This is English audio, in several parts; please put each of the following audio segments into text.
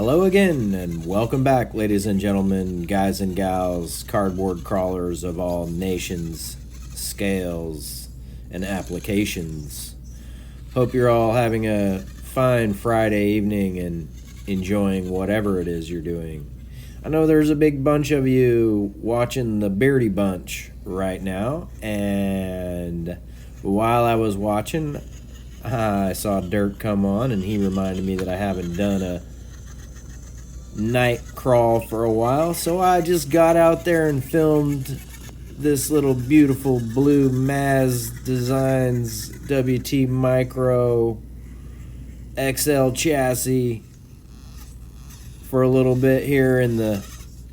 Hello again, and welcome back, ladies and gentlemen, guys and gals, cardboard crawlers of all nations, scales, and applications. Hope you're all having a fine Friday evening and enjoying whatever it is you're doing. I know there's a big bunch of you watching the Beardy Bunch right now, and while I was watching, I saw Dirk come on, and he reminded me that I haven't done a night crawl for a while, so I just got out there and filmed this little beautiful blue Maz Designs WT Micro XL chassis for a little bit here in the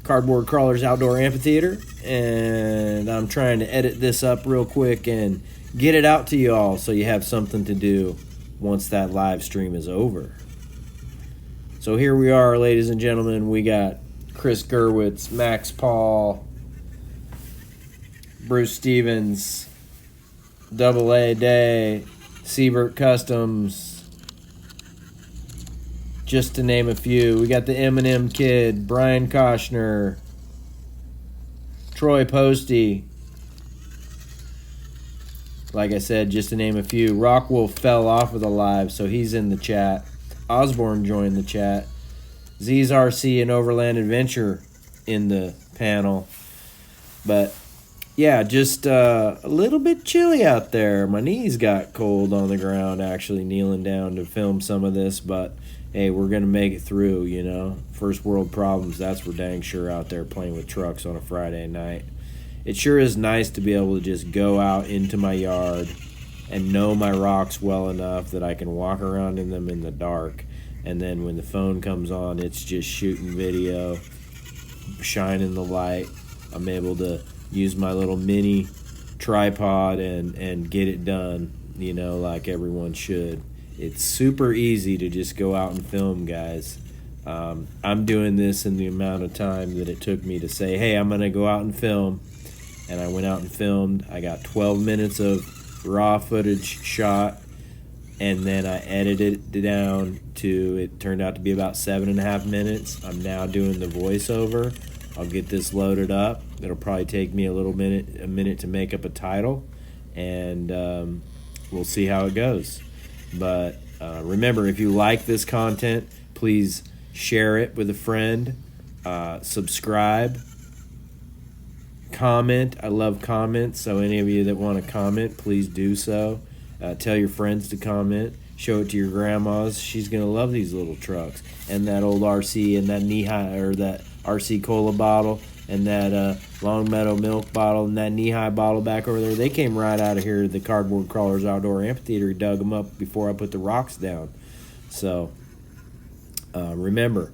Cardboard Crawlers Outdoor Amphitheater, and I'm trying to edit this up real quick and get it out to you all so you have something to do once that live stream is over. So here we are, ladies and gentlemen. We got Chris Gerwitz, Max Paul, Bruce Stevens, Double A Day, Siebert Customs, just to name a few. We got the Eminem Kid, Brian Koshner, Troy Posty. Like I said, just to name a few. Rockwolf fell off of the live, so he's in the chat. Osborne joined the chat. Z's RC and Overland Adventure in the panel. But yeah, just a little bit chilly out there. My knees got cold on the ground actually kneeling down to film some of this, but hey, we're going to make it through, you know. First world problems, that's for dang sure out there playing with trucks on a Friday night. It sure is nice to be able to just go out into my yard and know my rocks well enough that I can walk around in them in the dark, and then when the phone comes on, it's just shooting video, shining the light. I'm able to use my little mini tripod and get it done, you know, like everyone should. It's super easy to just go out and film, guys. I'm doing this in the amount of time that it took me to say, hey, I'm going to go out and film, and I went out and filmed. I got 12 minutes of raw footage shot, and then I edited it down to, it turned out to be about 7.5 minutes. I'm now doing the voiceover. I'll get this loaded up. It'll probably take me a minute to make up a title, and we'll see how it goes. But remember, if you like this content, please share it with a friend, subscribe, comment. I love comments, so any of you that want to comment, please do so. Tell your friends to comment. Show it to your grandmas. She's gonna love these little trucks, and that old RC, and that knee-high, or that RC cola bottle, and that Long Meadow milk bottle, and that knee-high bottle back over there. They came right out of here at the Cardboard Crawlers Outdoor Amphitheater. Dug them up before I put the rocks down. So remember,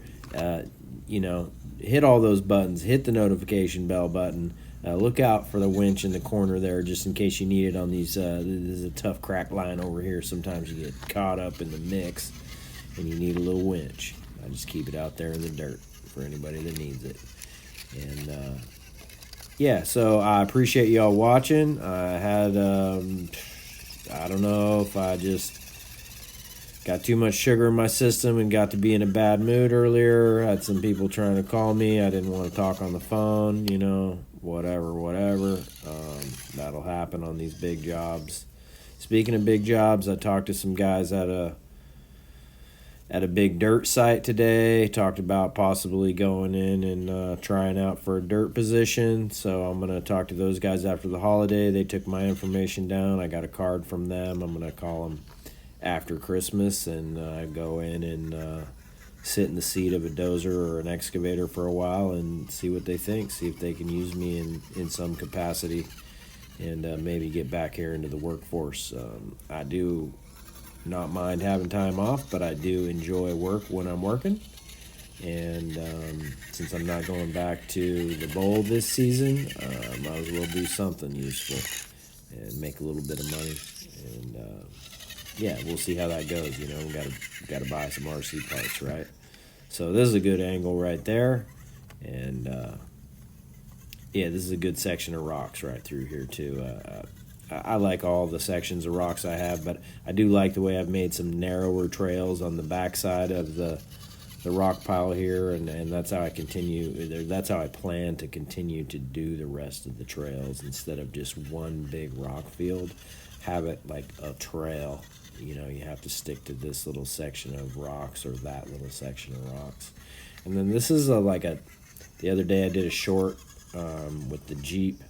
you know, hit all those buttons. Hit the notification bell button. Look out for the winch in the corner there, just in case you need it on these. This is a tough crack line over here. Sometimes you get caught up in the mix, and you need a little winch. I just keep it out there in the dirt for anybody that needs it. And yeah, so I appreciate y'all watching. I had, I don't know if I just got too much sugar in my system and got to be in a bad mood earlier. I had some people trying to call me. I didn't want to talk on the phone, you know. Whatever. That'll happen on these big jobs. Speaking of big jobs, I talked to some guys at a big dirt site today. Talked about possibly going in and trying out for a dirt position. So I'm going to talk to those guys after the holiday. They took my information down. I got a card from them. I'm going to call them after Christmas and go in and sit in the seat of a dozer or an excavator for a while and see what they think, see if they can use me in some capacity, and maybe get back here into the workforce. I do not mind having time off, but I do enjoy work when I'm working, and since I'm not going back to the bowl this season, I might as well do something useful and make a little bit of money. And yeah, we'll see how that goes. You know, we gotta buy some RC parts, right? So this is a good angle right there, and yeah, this is a good section of rocks right through here too. I like all the sections of rocks I have, but I do like the way I've made some narrower trails on the backside of the rock pile here, and that's how I continue. That's how I plan to continue to do the rest of the trails instead of just one big rock field. Have it like a trail. You know, you have to stick to this little section of rocks or that little section of rocks. And then this is the other day I did a short with the Jeep,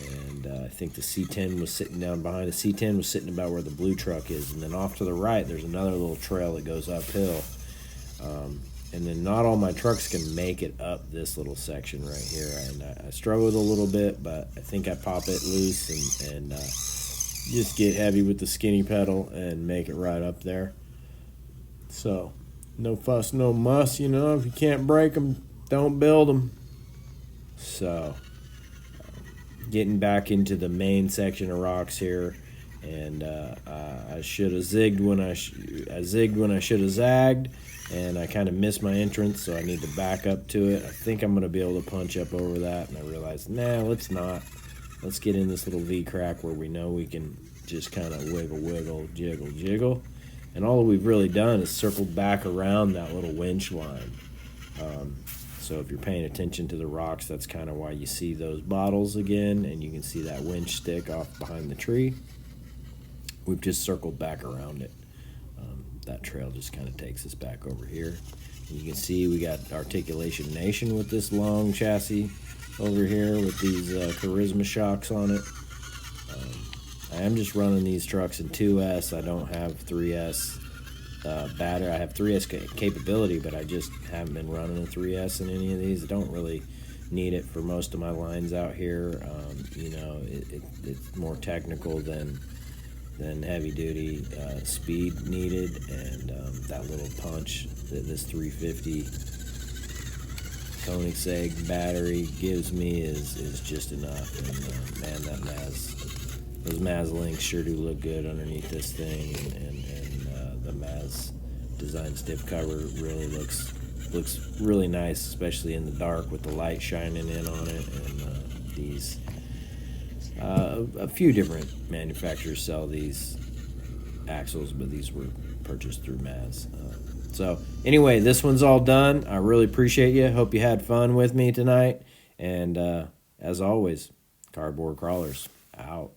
and I think the C10 was sitting down behind. The C10 was sitting about where the blue truck is, and then off to the right there's another little trail that goes uphill. And then not all my trucks can make it up this little section right here, and I struggle with it a little bit, but I think I pop it loose and just get heavy with the skinny pedal and make it right up there. So no fuss, no muss, you know. If you can't break them, don't build them. So getting back into the main section of rocks here, and I should have zigged when I zigged when I should have zagged, and I kind of missed my entrance, so I need to back up to it. I think I'm going to be able to punch up over that, and I realized, nah, let's not. Let's get in this little V crack where we know we can just kind of wiggle, jiggle. And all we've really done is circled back around that little winch line. So if you're paying attention to the rocks, that's kind of why you see those bottles again, and you can see that winch stick off behind the tree. We've just circled back around it. That trail just kind of takes us back over here. And you can see we got Articulation Nation with this long chassis over here with these Charisma shocks on it. I am just running these trucks in 2S. I don't have 3S battery. I have 3S capability, but I just haven't been running a 3S in any of these. I don't really need it for most of my lines out here. You know, it's more technical than heavy duty speed needed, and that little punch that this 350 Koenigsegg battery gives me is just enough. And man, those Maz links sure do look good underneath this thing, and the Maz design stiff cover really looks really nice, especially in the dark with the light shining in on it. And these a few different manufacturers sell these axles, but these were purchased through Maz. So anyway, this one's all done. I really appreciate you. Hope you had fun with me tonight. And as always, Cardboard Crawlers out.